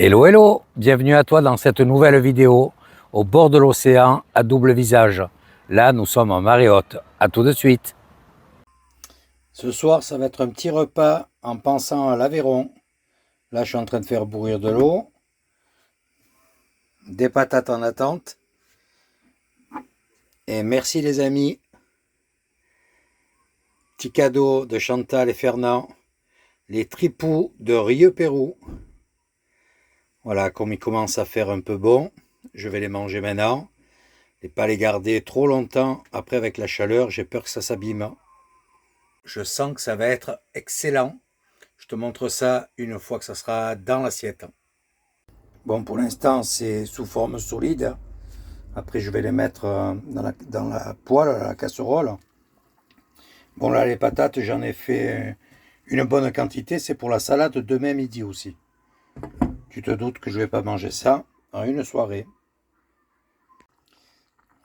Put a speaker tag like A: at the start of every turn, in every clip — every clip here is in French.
A: Hello, hello, bienvenue à toi dans cette nouvelle vidéo au bord de l'océan à double visage. Là, nous sommes en marée haute. À tout de suite. Ce soir, ça va être un petit repas en pensant à l'Aveyron. Là, je suis en train de faire bouillir de l'eau, des patates en attente. Et merci les amis. Petit cadeau de Chantal et Fernand. Les tripous de Rieux-Pérou. Voilà, comme ils commencent à faire un peu bon, je vais les manger maintenant. Et pas les garder trop longtemps. Après, avec la chaleur, j'ai peur que ça s'abîme. Je sens que ça va être excellent. Je te montre ça une fois que ça sera dans l'assiette. Bon, pour l'instant, c'est sous forme solide. Après, je vais les mettre dans la poêle, la casserole. Bon, là, les patates, j'en ai fait une bonne quantité. C'est pour la salade de demain midi aussi. Tu te doutes que je ne vais pas manger ça en une soirée.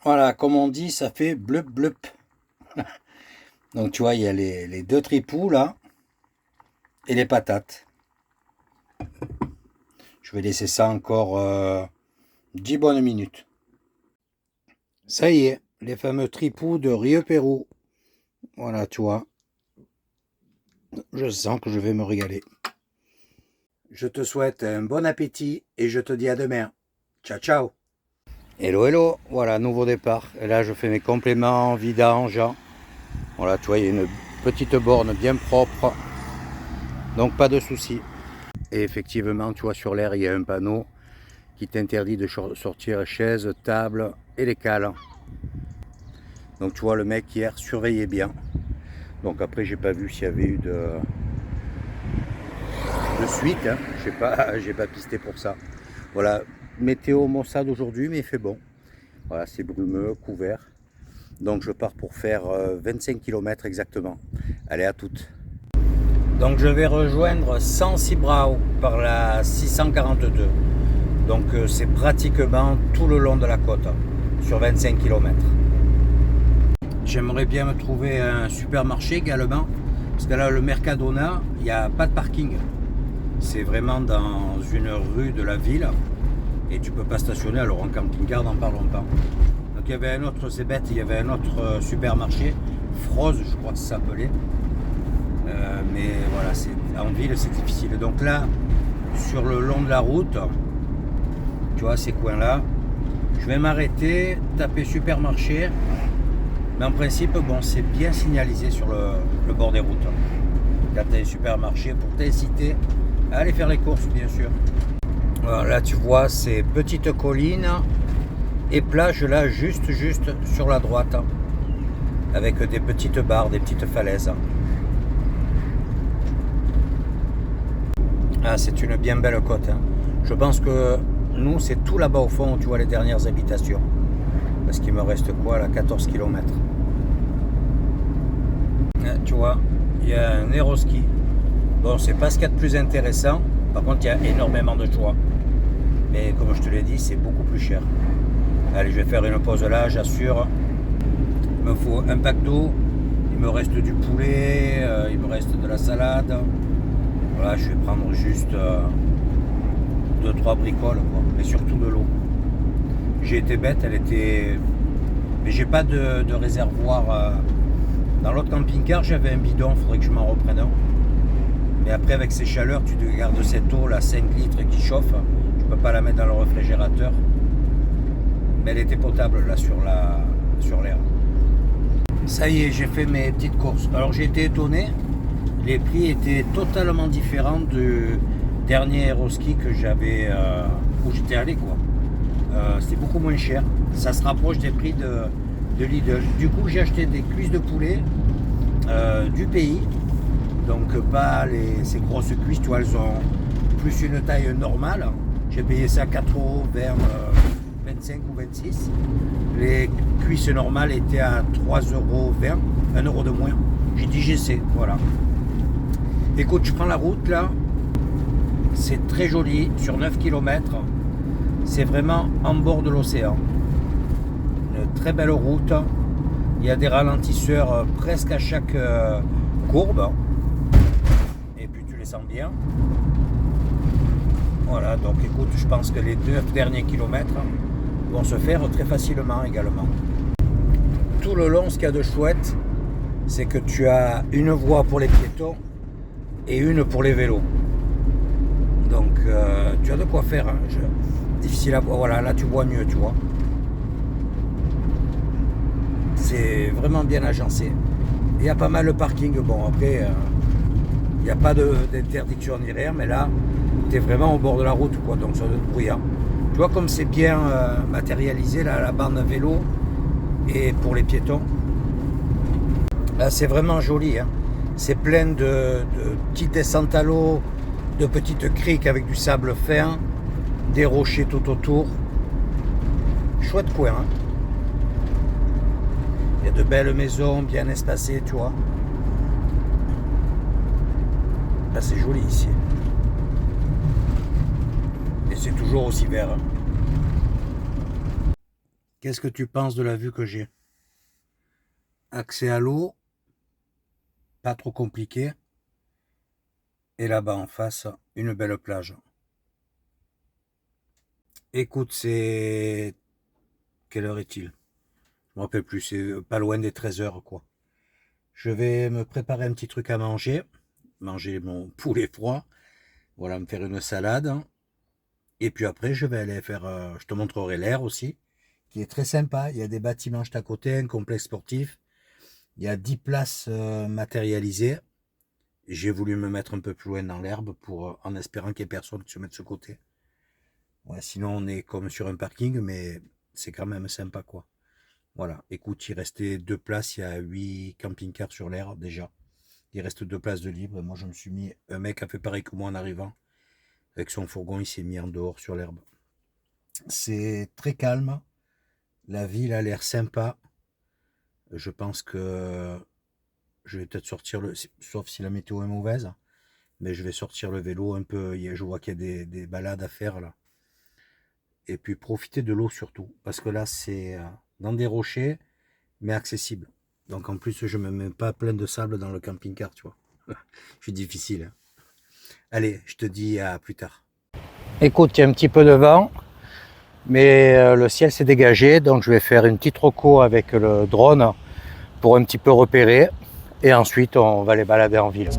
A: Voilà, comme on dit, ça fait blup blup. Donc tu vois, il y a les deux tripous là et les patates. Je vais laisser ça encore 10 bonnes minutes. Ça y est, les fameux tripous de Rieux-Pérou. Voilà, tu vois. Je sens que je vais me régaler. Je te souhaite un bon appétit et je te dis à demain. Ciao, ciao. Hello, hello. Voilà, nouveau départ. Et là, je fais mes compléments, vidange. Voilà, tu vois, il y a une petite borne bien propre. Donc, pas de souci. Et effectivement, tu vois, sur l'air, il y a un panneau qui t'interdit de sortir chaises, tables et les cales. Donc, tu vois, le mec hier surveillait bien. Donc, après, j'ai pas vu s'il y avait eu de suite, hein. J'ai pas pisté pour ça. Voilà, météo maussade aujourd'hui, mais il fait bon. Voilà, c'est brumeux, couvert. Donc je pars pour faire 25 km exactement. Allez, à toutes. Donc je vais rejoindre Sancibrao par la 642. Donc c'est pratiquement tout le long de la côte, sur 25 km. J'aimerais bien me trouver un supermarché également, parce que là, le Mercadona, il n'y a pas de parking. C'est vraiment dans une rue de la ville et tu peux pas stationner. Alors en camping-car, n'en parlons pas. Donc il y avait un autre, c'est bête, il y avait un autre supermarché, Froze, je crois que ça s'appelait. Mais voilà, en ville c'est difficile. Donc là, sur le long de la route, tu vois ces coins-là, je vais m'arrêter, taper supermarché. Mais en principe, bon, c'est bien signalisé sur le bord des routes. Quand tu as un supermarché pour t'inciter à aller faire les courses, bien sûr. Alors là, tu vois ces petites collines et plages là, juste sur la droite, avec des petites barres, des petites falaises. Ah, c'est une bien belle côte. Hein. Je pense que nous, c'est tout là-bas au fond où tu vois les dernières habitations. Parce qu'il me reste quoi là, 14 km. Ah, tu vois, il y a un aéroski. Bon, c'est pas ce qu'il y a de plus intéressant. Par contre, il y a énormément de choix. Mais comme je te l'ai dit, c'est beaucoup plus cher. Allez, je vais faire une pause là, j'assure. Il me faut un pack d'eau. Il me reste du poulet. Il me reste de la salade. Voilà, je vais prendre juste 2-3 bricoles, quoi. Mais surtout de l'eau. J'ai été bête, elle était... Mais j'ai pas de réservoir. Dans l'autre camping-car, j'avais un bidon, il faudrait que je m'en reprenne un. Mais après, avec ces chaleurs, tu te gardes cette eau, là, 5 litres qui chauffe. Je peux pas la mettre dans le réfrigérateur. Mais elle était potable, là, sur l'air. Ça y est, j'ai fait mes petites courses. Alors, j'ai été étonné. Les prix étaient totalement différents du dernier aéroski que j'avais... où j'étais allé, quoi. C'était beaucoup moins cher. Ça se rapproche des prix de Lidl. Du coup, j'ai acheté des cuisses de poulet du pays. Donc pas ces grosses cuisses, tu vois, elles ont plus une taille normale. J'ai payé ça 4 € vers 25 ou 26. Les cuisses normales étaient à 3,20 €, 1 € de moins. J'ai dit j'essaie, voilà. Écoute, je prends la route là. C'est très joli, sur 9 km. C'est vraiment en bord de l'océan. Une très belle route. Il y a des ralentisseurs presque à chaque courbe. les sens bien. Voilà, donc écoute, je pense que les 9 derniers kilomètres vont se faire très facilement également. Tout le long, ce qu'il y a de chouette, c'est que tu as une voie pour les piétons et une pour les vélos. Donc tu as de quoi faire. Hein. Difficile à voir. Voilà, là tu vois mieux, tu vois. C'est vraiment bien agencé. Il y a pas mal de parking. Bon, après, il n'y a pas d'interdiction ni rien, mais là, tu es vraiment au bord de la route, quoi. Donc ça doit être bruyant. Tu vois comme c'est bien matérialisé, là, la bande vélo et pour les piétons. Là, c'est vraiment joli. Hein. C'est plein de petites descentes à l'eau, de petites criques avec du sable fin, des rochers tout autour. Chouette coin. Hein. Il y a de belles maisons bien espacées, tu vois. Là, c'est joli ici. Et c'est toujours aussi vert. Hein. Qu'est-ce que tu penses de la vue que j'ai? Accès à l'eau, pas trop compliqué. Et là-bas en face, une belle plage. Écoute, c'est... Quelle heure est-il? Je me rappelle plus, c'est pas loin des 13h, quoi. Je vais me préparer un petit truc à manger. Manger mon poulet froid. Voilà, me faire une salade. Et puis après, je vais aller faire... je te montrerai l'air aussi, qui est très sympa. Il y a des bâtiments juste à côté, un complexe sportif. Il y a 10 places matérialisées. J'ai voulu me mettre un peu plus loin dans l'herbe pour, en espérant qu'il n'y ait personne qui se mette de ce côté. Ouais, sinon, on est comme sur un parking, mais c'est quand même sympa, quoi. Voilà, écoute, il restait 2 places, il y a 8 camping-cars sur l'air déjà. Il reste 2 places de libre. Et moi, je me suis mis... Un mec a fait pareil que moi en arrivant. Avec son fourgon, il s'est mis en dehors sur l'herbe. C'est très calme. La ville a l'air sympa. Je pense que je vais peut-être sortir sauf si la météo est mauvaise, mais je vais sortir le vélo un peu. Je vois qu'il y a des balades à faire là. Et puis profiter de l'eau surtout. Parce que là, c'est dans des rochers, mais accessible. Donc en plus, je ne me mets pas plein de sable dans le camping-car, tu vois. C'est difficile. Hein. Allez, je te dis à plus tard. Écoute, il y a un petit peu de vent, mais le ciel s'est dégagé, donc je vais faire une petite reco avec le drone pour un petit peu repérer, et ensuite on va les balader en ville.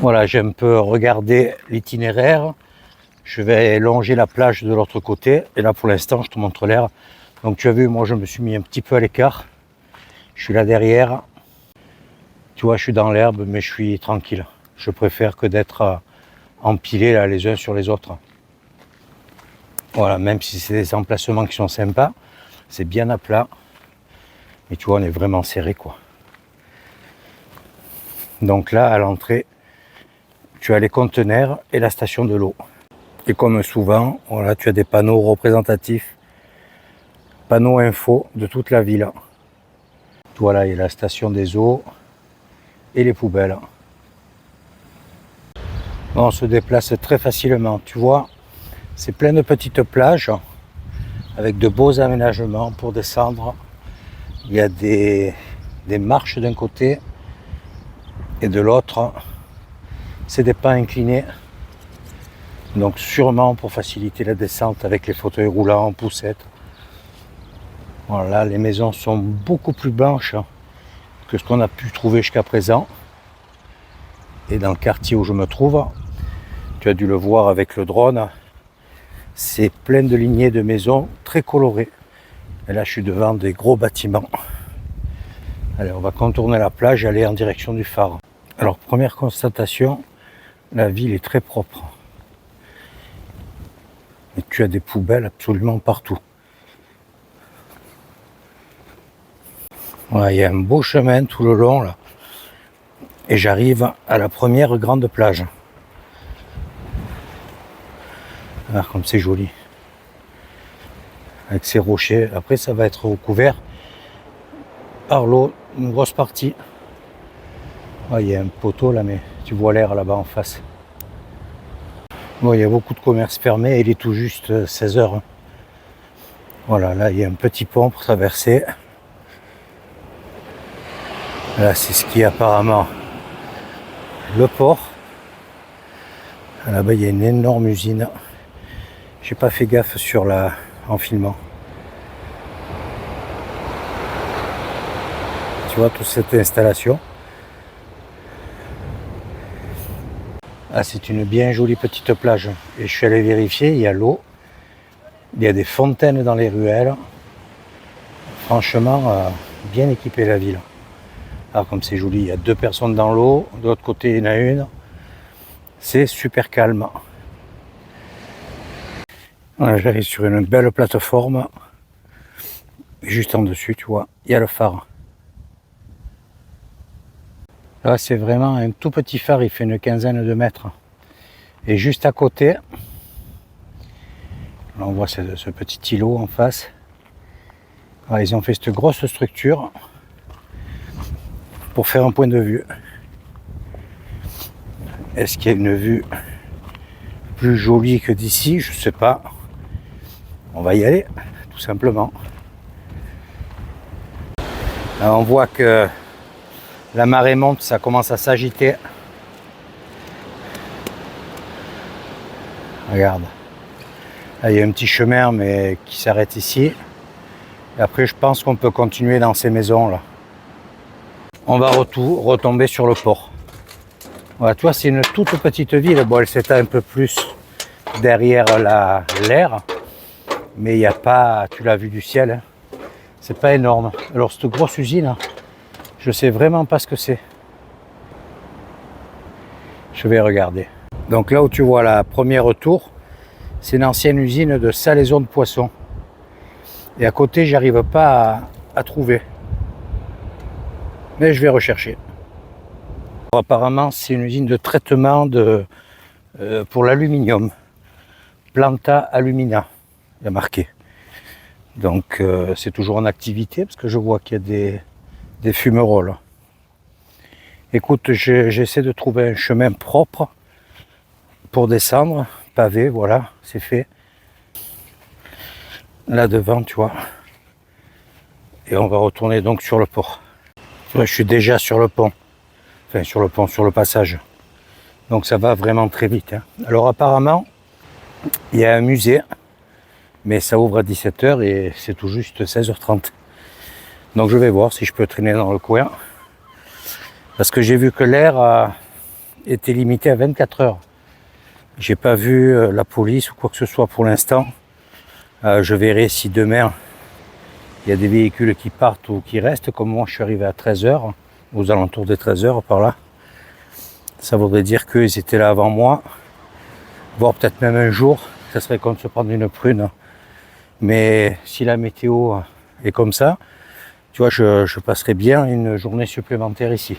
A: Voilà, j'ai un peu regardé l'itinéraire. Je vais longer la plage de l'autre côté. Et là, pour l'instant, je te montre l'air. Donc, tu as vu, moi, je me suis mis un petit peu à l'écart. Je suis là derrière. Tu vois, je suis dans l'herbe, mais je suis tranquille. Je préfère que d'être empilés là, les uns sur les autres. Voilà, même si c'est des emplacements qui sont sympas, c'est bien à plat. Et tu vois, on est vraiment serré, quoi. Donc là, à l'entrée, tu as les conteneurs et la station de l'eau. Et comme souvent, voilà, tu as des panneaux représentatifs, panneaux info de toute la ville. Voilà, il y a la station des eaux et les poubelles. On se déplace très facilement, tu vois. C'est plein de petites plages avec de beaux aménagements pour descendre. Il y a des marches d'un côté et de l'autre, c'est des pas inclinés. Donc sûrement pour faciliter la descente avec les fauteuils roulants en poussette. Voilà, les maisons sont beaucoup plus blanches que ce qu'on a pu trouver jusqu'à présent. Et dans le quartier où je me trouve, tu as dû le voir avec le drone, c'est plein de lignées de maisons très colorées. Et là, je suis devant des gros bâtiments. Allez, on va contourner la plage et aller en direction du phare. Alors, première constatation, la ville est très propre. Et tu as des poubelles absolument partout. Voilà, il y a un beau chemin tout le long là. Et j'arrive à la première grande plage. Ah, comme c'est joli. Avec ces rochers. Après, ça va être recouvert par l'eau, une grosse partie. Ah, il y a un poteau là, mais tu vois l'air là-bas en face. Bon, il y a beaucoup de commerces fermés. Il est tout juste 16 h. Voilà, là, il y a un petit pont pour traverser. Là, c'est ce qui est apparemment le port. Là-bas, il y a une énorme usine. J'ai pas fait gaffe en filmant. Tu vois toute cette installation. Ah, c'est une bien jolie petite plage. Et je suis allé vérifier, il y a l'eau. Il y a des fontaines dans les ruelles. Franchement, bien équipée la ville. Ah, comme c'est joli, il y a 2 personnes dans l'eau. De l'autre côté, il y en a une. C'est super calme. Voilà, j'arrive sur une belle plateforme. Juste en dessus, tu vois, il y a le phare. Là, c'est vraiment un tout petit phare, il fait une quinzaine de mètres. Et juste à côté, là, on voit ce petit îlot en face. Alors, ils ont fait cette grosse structure pour faire un point de vue. Est-ce qu'il y a une vue plus jolie que d'ici? Je ne sais pas. On va y aller, tout simplement. Là, on voit que la marée monte, ça commence à s'agiter. Regarde. Là, il y a un petit chemin, mais qui s'arrête ici. Et après, je pense qu'on peut continuer dans ces maisons-là. On va retomber sur le port. Voilà, tu vois, c'est une toute petite ville. Bon, elle s'étend un peu plus derrière l'air. Mais il n'y a pas, tu l'as vu du ciel, hein, c'est pas énorme. Alors, cette grosse usine, je sais vraiment pas ce que c'est. Je vais regarder. Donc là où tu vois la première tour, c'est une ancienne usine de salaison de poissons. Et à côté, j'arrive pas à trouver. Mais je vais rechercher. Apparemment, c'est une usine de traitement pour l'aluminium. Planta Alumina, il y a marqué. Donc c'est toujours en activité parce que je vois qu'il y a des fumerolles. Écoute, j'essaie de trouver un chemin propre pour descendre. Pavé, voilà, c'est fait. Là devant, tu vois. Et on va retourner donc sur le port. Je suis déjà sur le pont. Enfin, sur le pont, sur le passage. Donc ça va vraiment très vite. Hein. Alors apparemment, il y a un musée, mais ça ouvre à 17 h et c'est tout juste 16 h 30. Donc je vais voir si je peux traîner dans le coin. Parce que j'ai vu que l'air était limité à 24 heures. J'ai pas vu la police ou quoi que ce soit pour l'instant. Je verrai si demain il y a des véhicules qui partent ou qui restent. Comme moi, je suis arrivé à 13 heures, aux alentours des 13 heures par là. Ça voudrait dire qu'ils étaient là avant moi, voire peut-être même un jour. Ça serait comme se prendre une prune. Mais si la météo est comme ça, tu vois, je passerai bien une journée supplémentaire ici.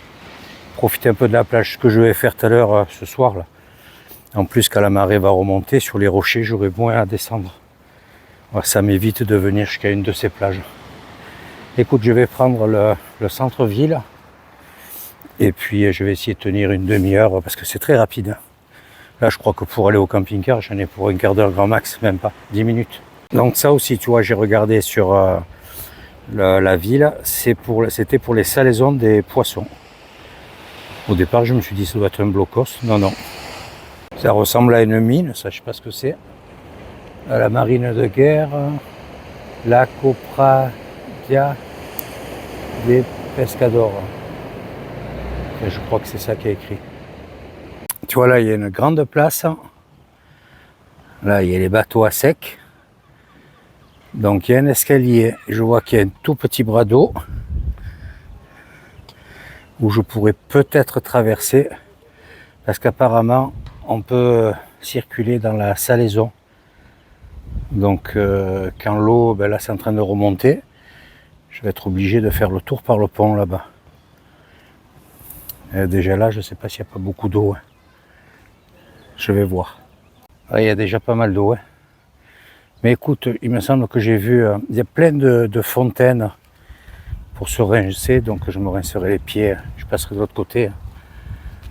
A: Profiter un peu de la plage, ce que je vais faire tout à l'heure ce soir là. En plus, quand la marée va remonter sur les rochers, j'aurai moins à descendre. Ouais, ça m'évite de venir jusqu'à une de ces plages. Écoute, je vais prendre le centre-ville et puis je vais essayer de tenir une demi-heure parce que c'est très rapide. Là, je crois que pour aller au camping-car, j'en ai pour un quart d'heure grand max, même pas, 10 minutes. Donc ça aussi, tu vois, j'ai regardé sur la ville, c'était pour les salaisons des poissons. Au départ, je me suis dit, ça doit être un blocos. Non, non. Ça ressemble à une mine, ça, je sais pas ce que c'est. À la marine de guerre, la Copradia des Pescadores. Et je crois que c'est ça qui est écrit. Tu vois, là, il y a une grande place. Là, il y a les bateaux à sec. Donc, il y a un escalier. Je vois qu'il y a un tout petit bras d'eau où je pourrais peut-être traverser. Parce qu'apparemment, on peut circuler dans la salaison. Donc quand l'eau, là c'est en train de remonter, je vais être obligé de faire le tour par le pont là-bas. Déjà là, je ne sais pas s'il n'y a pas beaucoup d'eau. Hein. Je vais voir. Là, il y a déjà pas mal d'eau. Hein. Mais écoute, il me semble que j'ai vu, il y a plein de fontaines pour se rincer, donc je me rincerai les pieds, je passerai de l'autre côté. Hein.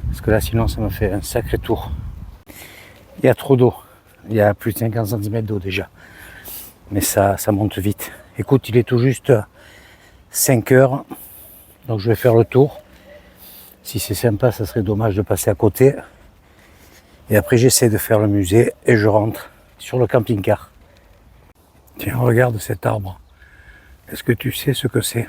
A: Parce que là, sinon, ça me fait un sacré tour. Il y a trop d'eau. Il y a plus de 50 cm d'eau déjà. Mais ça monte vite. Écoute, il est tout juste 5 heures. Donc je vais faire le tour. Si c'est sympa, ça serait dommage de passer à côté. Et après, j'essaie de faire le musée et je rentre sur le camping-car. Tiens, regarde cet arbre. Est-ce que tu sais ce que c'est ?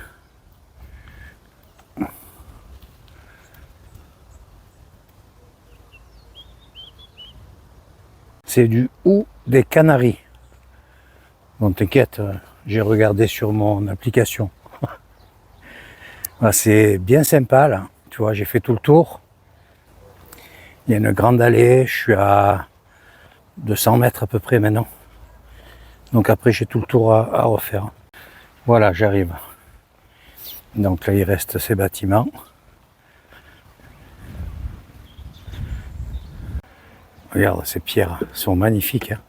A: C'est du hou des Canaries. Bon, t'inquiète, j'ai regardé sur mon application. C'est bien sympa là. Tu vois, j'ai fait tout le tour. Il y a une grande allée, je suis à 200 mètres à peu près maintenant. Donc après, j'ai tout le tour à refaire. Voilà, j'arrive. Donc là, il reste ces bâtiments. Regarde, ces pierres sont magnifiques. Hein.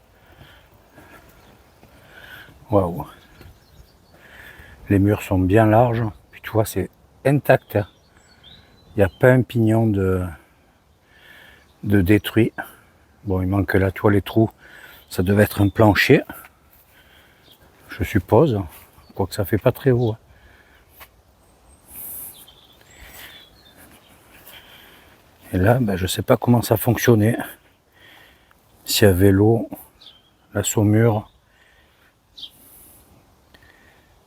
A: Waouh. Les murs sont bien larges. Puis tu vois, c'est intact. Hein. Il n'y a pas un pignon de détruit. Bon, il manque là, tu vois, les trous. Ça devait être un plancher. Je suppose. Quoique ça fait pas très haut. Hein. Et là, je sais pas comment ça fonctionnait. S'il y avait l'eau, la saumure,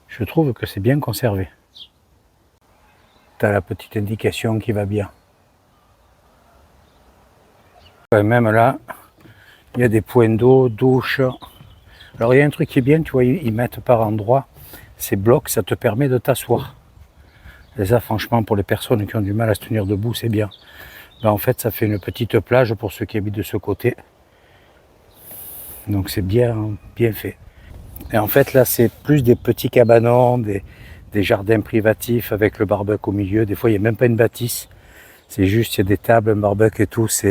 A: je trouve que c'est bien conservé. Tu as la petite indication qui va bien. Ouais, même là, il y a des points d'eau, douche. Alors il y a un truc qui est bien, tu vois, ils mettent par endroit ces blocs, ça te permet de t'asseoir. Et ça, franchement, pour les personnes qui ont du mal à se tenir debout, c'est bien. En fait, ça fait une petite plage pour ceux qui habitent de ce côté. Donc c'est bien fait. Et en fait là c'est plus des petits cabanons, des jardins privatifs avec le barbecue au milieu. Des fois il n'y a même pas une bâtisse. C'est juste il y a des tables, un barbecue et tout. Ça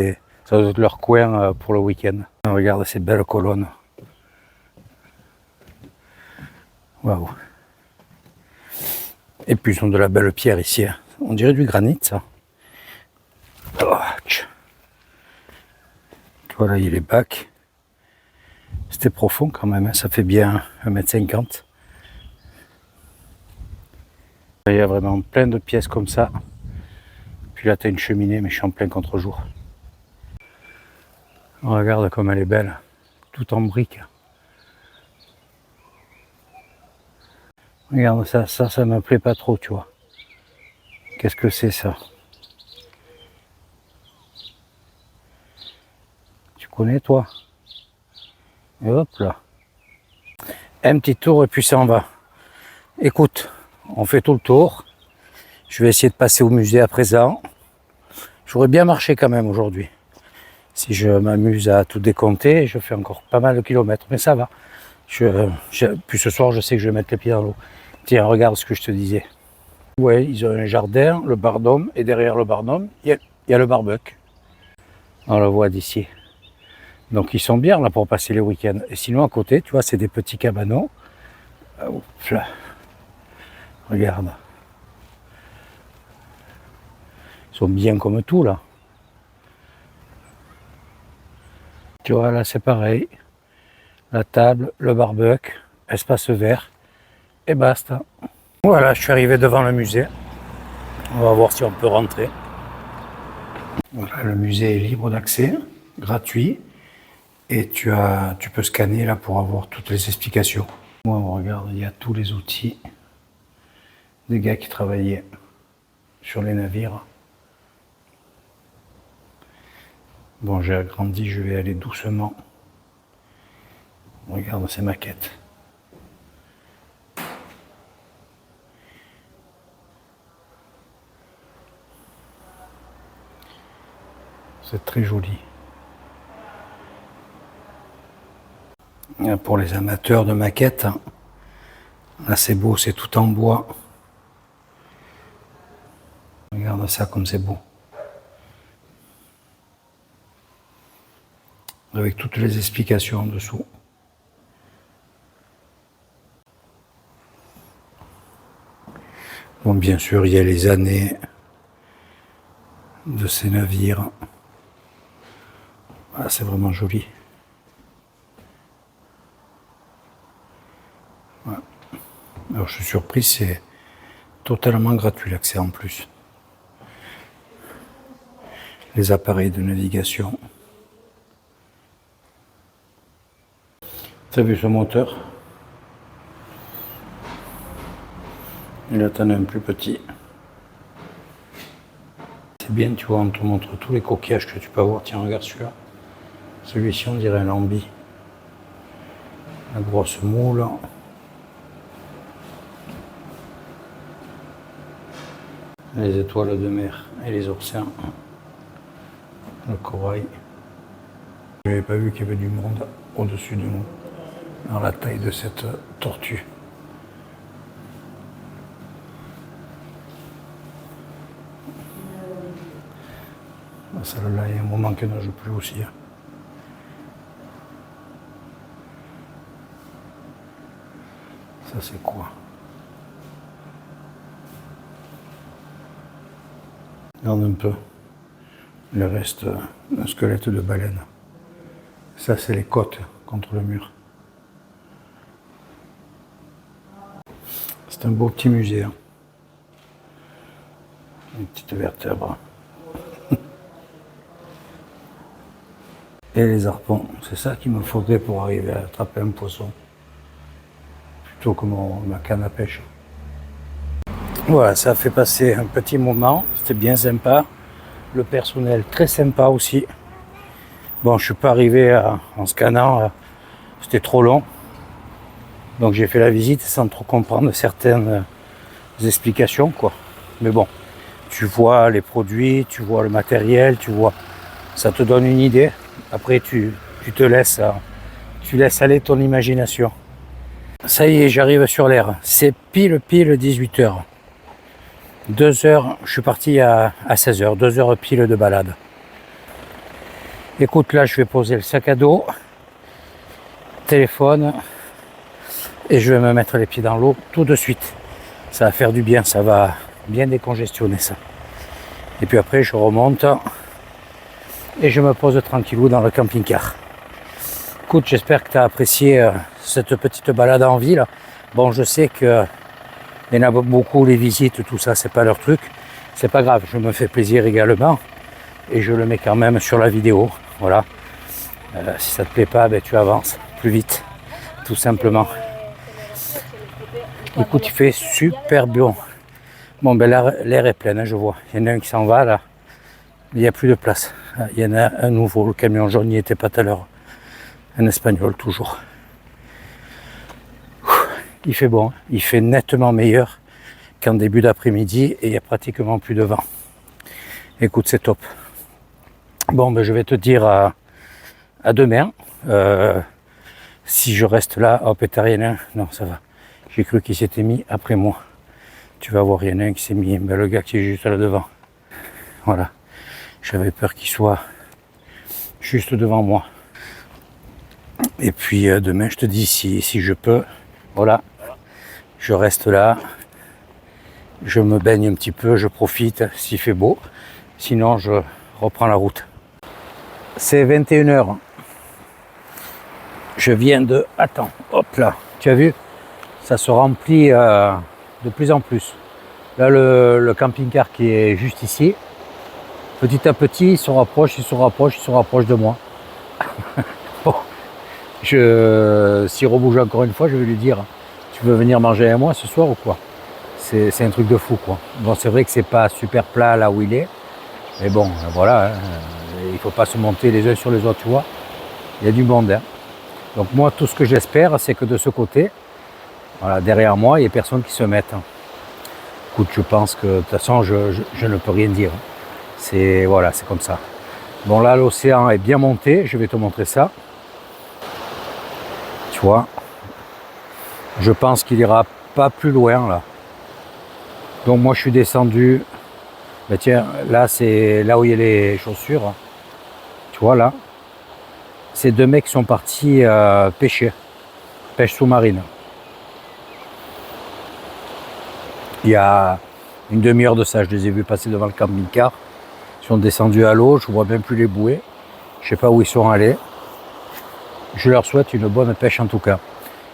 A: doit être leur coin pour le week-end. Regarde ces belles colonnes. Waouh. Et puis ils ont de la belle pierre ici. Hein. On dirait du granit ça. Oh, tu vois là il y a les bacs. C'était profond quand même, hein. Ça fait bien 1,50 m. Il y a vraiment plein de pièces comme ça. Puis là tu as une cheminée, mais je suis en plein contre-jour. Regarde comme elle est belle, tout en briques. Regarde ça me plaît pas trop, tu vois. Qu'est-ce que c'est ça? Connais toi? Et hop là. Un petit tour et puis ça en va. Écoute, on fait tout le tour. Je vais essayer de passer au musée à présent. J'aurais bien marché quand même aujourd'hui. Si je m'amuse à tout décompter, je fais encore pas mal de kilomètres, mais ça va. Puis ce soir, je sais que je vais mettre les pieds dans l'eau. Tiens, regarde ce que je te disais. Ouais, ils ont un jardin, le Barnum, et derrière le Barnum, il y a le barbecue. On le voit d'ici. Donc ils sont bien là pour passer les week-ends. Et sinon à côté, tu vois, c'est des petits cabanons. Là. Regarde. Ils sont bien comme tout là. Tu vois, là c'est pareil. La table, le barbecue, espace vert, et basta. Voilà, je suis arrivé devant le musée. On va voir si on peut rentrer. Voilà, le musée est libre d'accès, gratuit. Et tu peux scanner là pour avoir toutes les explications. Moi, on regarde, il y a tous les outils des gars qui travaillaient sur les navires. Bon, j'ai agrandi, je vais aller doucement. Regarde ces maquettes. C'est très joli. Pour les amateurs de maquettes, là c'est beau, c'est tout en bois. Regarde ça comme c'est beau. Avec toutes les explications en dessous. Bon, bien sûr, il y a les années de ces navires. Voilà, c'est vraiment joli. Voilà. Alors, je suis surpris, c'est totalement gratuit l'accès en plus. Les appareils de navigation. Tu as vu ce moteur? Il a un plus petit. C'est bien, tu vois, on te montre tous les coquillages que tu peux avoir. Tiens, regarde celui-là. Celui-ci, on dirait un lambi. La grosse moule. Les étoiles de mer et les oursins. Le corail. Je n'avais pas vu qu'il y avait du monde au-dessus de nous, dans la taille de cette tortue. Celle-là, il y a un moment qu'elle ne joue plus aussi. Ça, c'est quoi? Regarde un peu. Le reste, un squelette de baleine. Ça, c'est les côtes contre le mur. C'est un beau petit musée. Hein. Une petite vertèbre. Et les harpons, c'est ça qu'il me faudrait pour arriver à attraper un poisson. Plutôt que ma canne à pêche. Voilà, ça a fait passer un petit moment, c'était bien sympa. Le personnel très sympa aussi. Bon, je suis pas arrivé en scannant, c'était trop long. Donc j'ai fait la visite sans trop comprendre certaines explications, quoi. Mais bon, tu vois les produits, tu vois le matériel, tu vois, ça te donne une idée. Après, tu laisses aller ton imagination. Ça y est, j'arrive sur l'air. C'est pile 18h. 2 heures, je suis parti à 16h, 2 heures pile de balade. Écoute, là, je vais poser le sac à dos, téléphone, et je vais me mettre les pieds dans l'eau tout de suite. Ça va faire du bien, ça va bien décongestionner ça. Et puis après, je remonte et je me pose tranquillou dans le camping-car. Écoute, j'espère que tu as apprécié cette petite balade en ville. Bon, je sais que il y en a beaucoup, les visites, tout ça, c'est pas leur truc. C'est pas grave, je me fais plaisir également. Et je le mets quand même sur la vidéo. Voilà. Si ça te plaît pas, ben, tu avances plus vite. Tout simplement. Écoute, il fait super bon. Bon, ben l'air est plein, hein, je vois. Il y en a un qui s'en va là.
B: Il n'y a plus de place. Il y en a un nouveau, le camion jaune n'y était pas tout à l'heure. Un espagnol toujours. Il fait bon, il fait nettement meilleur qu'en début d'après-midi et il n'y a pratiquement plus de vent. Écoute, c'est top. Bon, ben, je vais te dire à demain. Si je reste là, hop, et t'as rien, hein. Non, ça va. J'ai cru qu'il s'était mis après moi. Tu vas voir, il y en a un qui s'est mis, ben, le gars qui est juste là devant. Voilà. J'avais peur qu'il soit juste devant moi. Et puis demain, je te dis si je peux. Voilà. Je reste là. Je me baigne un petit peu, je profite s'il fait beau. Sinon, je reprends la route. C'est 21h. Je viens de... Attends, hop là. Tu as vu? Ça se remplit de plus en plus. Là, le camping-car qui est juste ici, petit à petit, il se rapproche de moi. Bon, s'il rebouge encore une fois, je vais lui dire, tu veux venir manger avec moi ce soir ou quoi? C'est un truc de fou, quoi. Bon, c'est vrai que c'est pas super plat là où il est, mais bon, voilà, hein, il faut pas se monter les uns sur les autres, tu vois. Il y a du monde, hein. Donc moi, tout ce que j'espère, c'est que de ce côté, voilà, derrière moi, il n'y ait personne qui se mette. Écoute, je pense que de toute façon, je ne peux rien dire. C'est voilà, c'est comme ça. Bon, là, l'océan est bien monté. Je vais te montrer ça. Tu vois, je pense qu'il ira pas plus loin là. Donc moi, je suis descendu. Ben tiens, là, c'est là où il y a les chaussures. Tu vois là. Ces deux mecs sont partis pêcher, pêche sous-marine. Il y a une demi-heure de ça, je les ai vus passer devant le camping-car. Ils sont descendus à l'eau, je ne vois même plus les bouées. Je ne sais pas où ils sont allés. Je leur souhaite une bonne pêche en tout cas.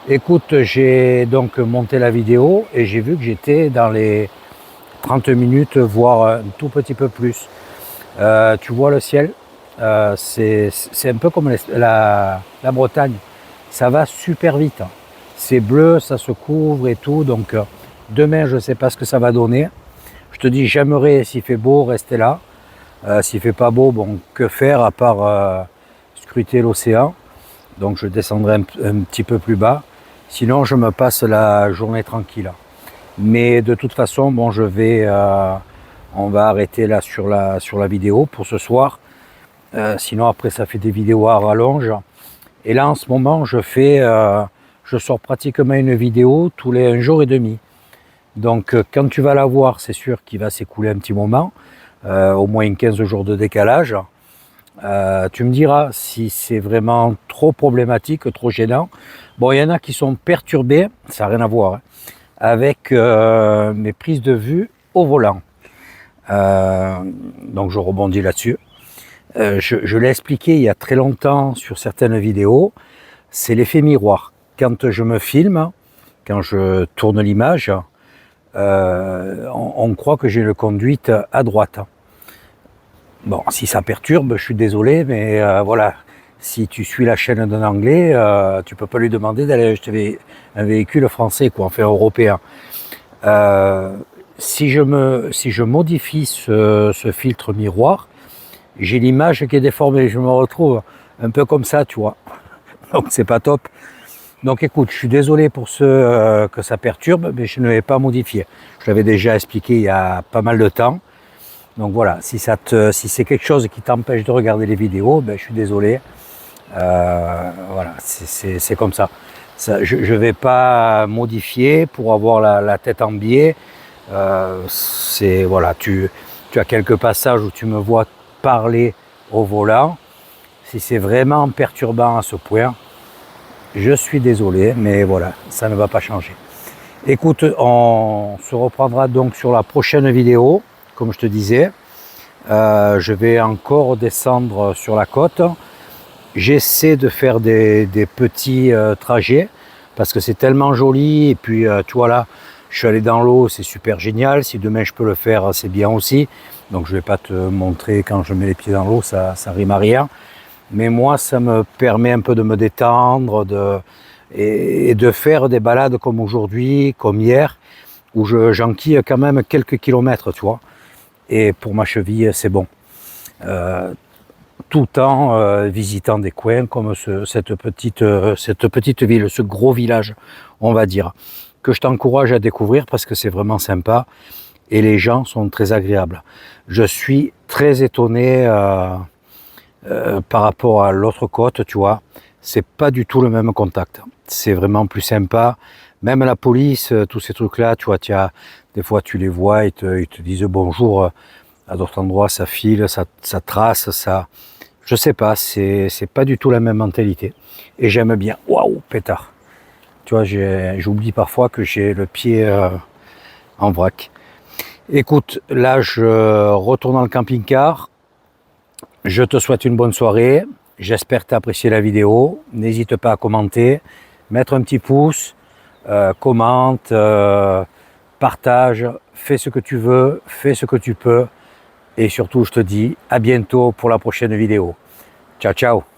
B: Écoute, j'ai donc monté la vidéo et j'ai vu que j'étais dans les 30 minutes, voire un tout petit peu plus. Tu vois le ciel, c'est un peu comme la Bretagne. Ça va super vite. C'est bleu, ça se couvre et tout. Donc demain, je ne sais pas ce que ça va donner. Je te dis, j'aimerais, s'il fait beau, rester là. S'il ne fait pas beau, bon, que faire à part scruter l'océan. Donc je descendrai un petit peu plus bas. Sinon, je me passe la journée tranquille. Mais de toute façon, bon, on va arrêter là sur la vidéo pour ce soir. Sinon, après, ça fait des vidéos à rallonge. Et là, en ce moment, je sors pratiquement une vidéo tous les 1 jour et demi. Donc, quand tu vas la voir, c'est sûr qu'il va s'écouler un petit moment, au moins 15 jours de décalage. Tu me diras si c'est vraiment trop problématique, trop gênant. Bon, il y en a qui sont perturbés, ça n'a rien à voir, hein, avec mes prises de vue au volant. Donc, je rebondis là-dessus. Je l'ai expliqué il y a très longtemps sur certaines vidéos, c'est l'effet miroir. Quand je me filme, quand je tourne l'image, on croit que j'ai une conduite à droite. Bon, si ça perturbe, je suis désolé, mais voilà, si tu suis la chaîne d'un Anglais, tu peux pas lui demander d'aller acheter un véhicule français, quoi, enfin européen. Si je modifie ce filtre miroir, j'ai l'image qui est déformée, je me retrouve un peu comme ça, tu vois. Donc c'est pas top. Donc écoute, je suis désolé pour ceux que ça perturbe, mais je ne vais pas modifier. Je l'avais déjà expliqué il y a pas mal de temps. Donc voilà, si c'est quelque chose qui t'empêche de regarder les vidéos, ben, je suis désolé. Voilà, c'est comme ça. Je ne vais pas modifier pour avoir la tête en biais. Voilà, tu as quelques passages où tu me vois parler au volant. Si c'est vraiment perturbant à ce point, je suis désolé, mais voilà, ça ne va pas changer. Écoute, on se reprendra donc sur la prochaine vidéo, comme je te disais. Je vais encore descendre sur la côte. J'essaie de faire des petits trajets parce que c'est tellement joli. Et puis, tu vois là, je suis allé dans l'eau, c'est super génial. Si demain je peux le faire, c'est bien aussi. Donc, je ne vais pas te montrer quand je mets les pieds dans l'eau, ça rime à rien. Mais moi, ça me permet un peu de me détendre et de faire des balades comme aujourd'hui, comme hier, où j'enquille quand même quelques kilomètres, tu vois. Et pour ma cheville, c'est bon. tout en visitant des coins comme cette petite ville, ce gros village, on va dire, que je t'encourage à découvrir parce que c'est vraiment sympa et les gens sont très agréables. Je suis très étonné par rapport à l'autre côte, tu vois, c'est pas du tout le même contact. C'est vraiment plus sympa. Même la police, tous ces trucs-là, tu vois, des fois tu les vois, ils te disent bonjour. À d'autres endroits, ça file, ça trace, ça. Je sais pas, c'est pas du tout la même mentalité. Et j'aime bien. Waouh, pétard. Tu vois, j'oublie parfois que j'ai le pied en vrac. Écoute, là, je retourne dans le camping-car. Je te souhaite une bonne soirée. J'espère que tu as apprécié la vidéo. N'hésite pas à commenter, mettre un petit pouce, commente, partage, fais ce que tu veux, fais ce que tu peux. Et surtout, je te dis à bientôt pour la prochaine vidéo. Ciao, ciao!